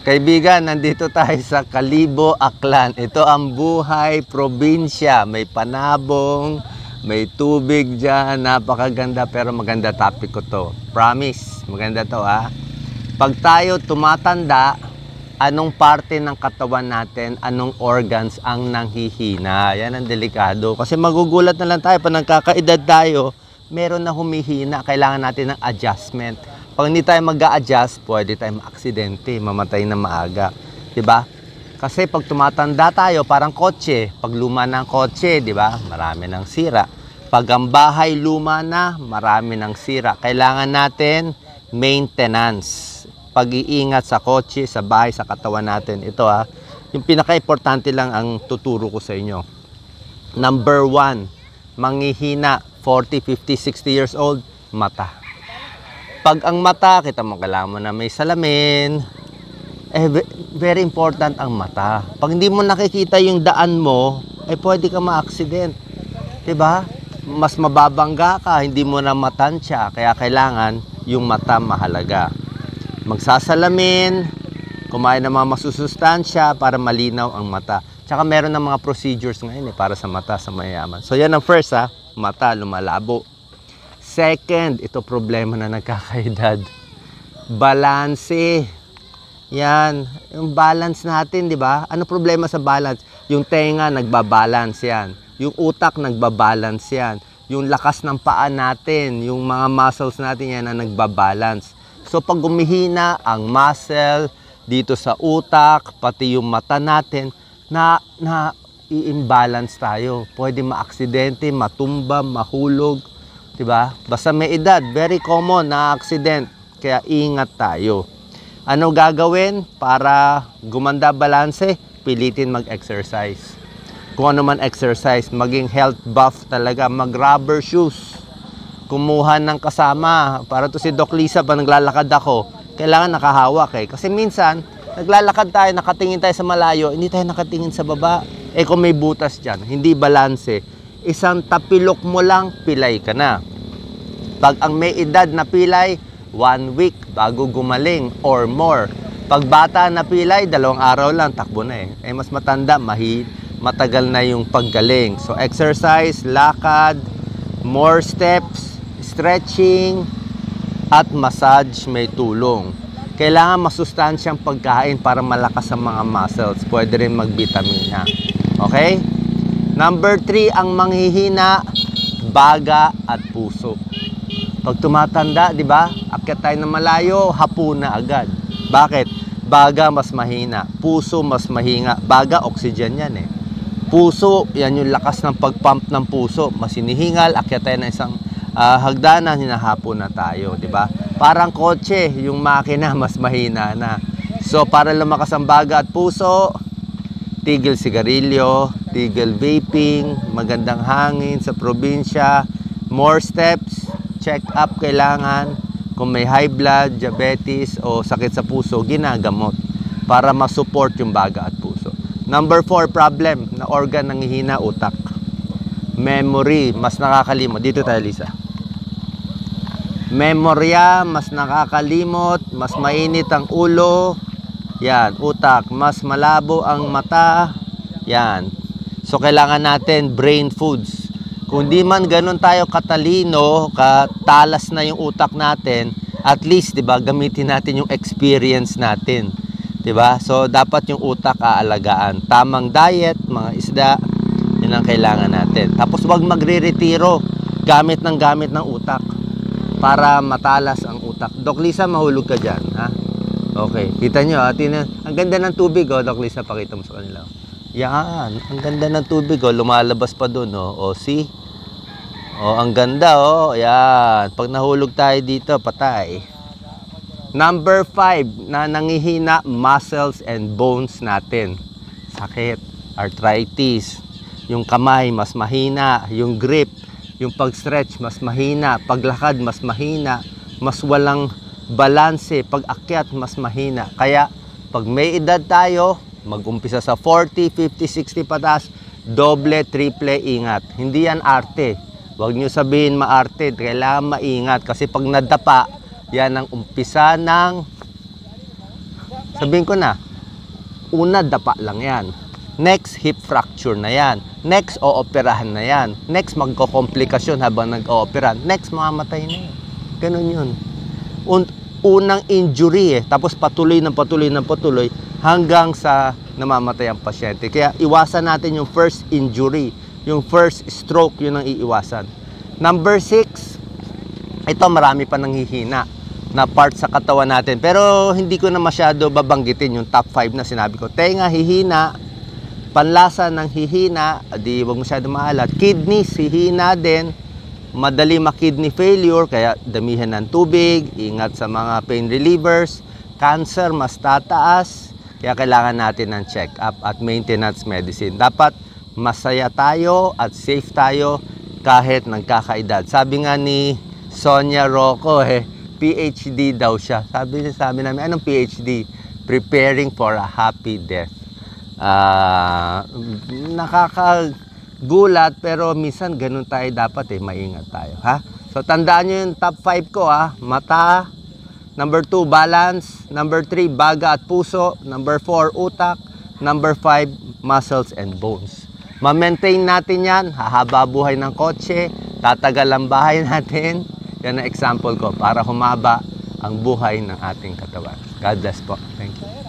Kaibigan, nandito tayo sa Kalibo, Aklan. Ito ang buhay probinsya. May panabong, may tubig dyan. Napakaganda, pero maganda topic ko to. Promise, maganda to ha. Pag tayo tumatanda, anong parte ng katawan natin, anong organs ang nanghihina? Yan ang delikado. Kasi magugulat na lang tayo. Pag nagkakaedad tayo, meron na humihina. Kailangan natin ng adjustment. Pag hindi tayo mag-a-adjust, pwede tayo ma-aksidente, mamatay na maaga. Diba? Kasi pag tumatanda tayo, parang kotse. Pag luma ng kotse, diba? Marami ng sira. Pag ang bahay luma na, marami ng sira. Kailangan natin maintenance. Pag-iingat sa kotse, sa bahay, sa katawan natin. Ito ha, yung pinaka-importante lang ang tuturo ko sa inyo. Number 1, manghihina, 40, 50, 60 years old, mata. Pag ang mata, kita mo, kailangan mo na may salamin. Very important ang mata. Pag hindi mo nakikita yung daan mo, pwede ka ma-accident. Diba? Mas mababangga ka, hindi mo na matansya. Kaya kailangan yung mata mahalaga. Magsasalamin, kumain ng mga masusustansya para malinaw ang mata. Tsaka meron ng mga procedures ngayon para sa mata, sa mayayaman. So yan ang first ha, mata lumalabo. Second, ito problema na nagkakaedad. Balanse. Yan, yung balance natin, di ba? Ano problema sa balance? Yung tenga nagbabalance yan. Yung utak nagbabalance yan. Yung lakas ng paa natin, yung mga muscles natin yan na nagbabalance. So pag gumihina ang muscle dito sa utak, pati yung mata natin, na i-imbalance tayo. Pwede ma-aksidente, matumba, mahulog. Diba? Basta may edad, very common na accident. Kaya ingat tayo. Ano gagawin para gumanda balanse? Pilitin mag-exercise. Kung ano man exercise, maging health buff talaga, mag-rubber shoes. Kumuha ng kasama. Para to si Doc Lisa, pag naglalakad ako, kailangan nakahawak Kasi minsan, naglalakad tayo, nakatingin tayo sa malayo, hindi tayo nakatingin sa baba. Kung may butas dyan, hindi balanse. Isang tapilok mo lang, pilay ka na. Pag ang may edad na pilay, 1 week bago gumaling or more. Pag bata na pilay, 2 araw lang, takbo na mas matanda, matagal na yung paggaling. So exercise, lakad, more steps, stretching, at massage may tulong. Kailangan masustansyang pagkain para malakas ang mga muscles. Pwede rin mag-vitamina. Okay? Number 3, ang manghihina, baga at puso. Pag tumatanda, di ba? Akyat tayo na malayo, hapon na agad. Bakit? Baga mas mahina, puso mas mahinga. Baga, oxygen yan Puso, yan yung lakas ng pagpump ng puso. Mas hinihingal, akyat tayo na isang hagdanan, hinahapon na tayo, di ba? Parang kotse, yung makina mas mahina na. So, para lumakas ang baga at puso, tigil sigarilyo, tigil vaping, magandang hangin sa probinsya, more steps, check up kailangan. Kung may high blood, diabetes o sakit sa puso, ginagamot para ma-support yung baga at puso. Number 4, problem na organ nanghihina, utak. Memory, mas nakakalimot. Dito tayo, Lisa. Memorya, mas nakakalimot, mas mainit ang ulo. Yan, utak, mas malabo ang mata. Yan. So, kailangan natin brain foods. Kung di man ganun tayo katalino, katalas na yung utak natin, at least, di ba, gamitin natin yung experience natin. Di ba? So, dapat yung utak aalagaan. Tamang diet, mga isda, yun ang kailangan natin. Tapos, wag magre-retiro. Gamit ng utak para matalas ang utak. Doc Lisa, mahulog ka dyan, ha? Okay, kita nyo, ang ganda ng tubig, Doc Lisa, pakita mo sa kanila. Yan, ang ganda ng tubig, lumalabas pa dun, see? Ang ganda, yan. Pag nahulog tayo dito, patay. Number 5, na nanghihina, muscles and bones natin. Sakit, arthritis, yung kamay mas mahina, yung grip, yung pag-stretch mas mahina, paglakad mas mahina, mas walang balanse, pag-akyat mas mahina. Kaya, pag may edad tayo, mag-umpisa sa 40, 50, 60 pataas, doble, triple, ingat. Hindi yan arte. Huwag nyo sabihin maarte, kailangan maingat. Kasi pag nadapa, yan ang umpisa ng Sabihin ko na, una, dapa lang yan. Next, hip fracture na yan. Next, ooperahan na yan. Next, magkokomplikasyon habang nag-ooperahan. Next, mamamatay na yan. Ganun yun. Unang injury tapos patuloy hanggang sa namamatay ang pasyente. Kaya iwasan natin yung first injury, yung first stroke, yun ang iiwasan. Number 6, ito marami pa nanghihina na part sa katawan natin. Pero hindi ko na masyado babanggitin yung top 5 na sinabi ko. Tenga, hihina, panlasa ng hihina, di wag masyado maalat. Kidneys, hihina din. Madali ma-kidney failure, kaya damihan ng tubig, ingat sa mga pain relievers. Cancer, mas tataas, kaya kailangan natin ng check-up at maintenance medicine. Dapat masaya tayo at safe tayo kahit nagkakaedad. Sabi nga ni Sonia Rocco, PhD daw siya. Sabi namin, anong PhD? Preparing for a happy death. Nakakagulat, pero minsan ganun tayo dapat maingat tayo. Ha? So tandaan nyo yung top 5 ko. Mata. Number 2, balance. Number 3, baga at puso. Number 4, utak. Number 5, muscles and bones. Ma-maintain natin yan. Hahaba buhay ng kotse. Tatagal ang bahay natin. Yan ang example ko para humaba ang buhay ng ating katawan. God bless po. Thank you.